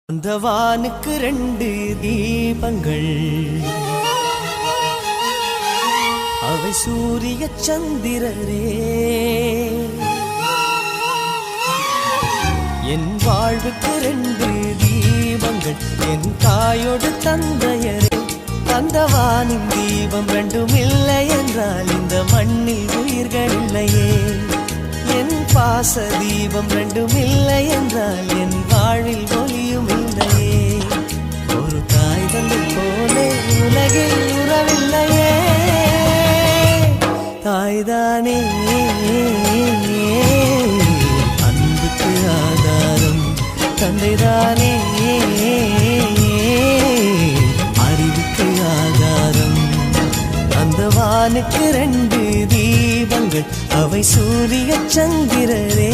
அந்த வானுக்கு 2 தீபங்கள், அவை சூரிய சந்திரரே. என் வாழ்வுக்கு 2 தீபங்கள், என் தாயோடு தந்தையரே. அந்த வானின் தீபம் 2ம் இல்லை என்றால் இந்த மண்ணில் உயிர்கள் இல்லையே. என் பாச தீபம் 2ம் இல்லை என்றால் என் வாழ்வில் ஒளியும் இல்லையே. ஒரு தாய் தந்தை போலே உலகில் உறவில்லையே. தாய்தானே அன்புக்கு ஆதாரம், தந்தைதானே அறிவுக்கு ஆதாரம். அந்த வானுக்கு 2 தீபங்கள், அவை சூரிய சந்திரரே.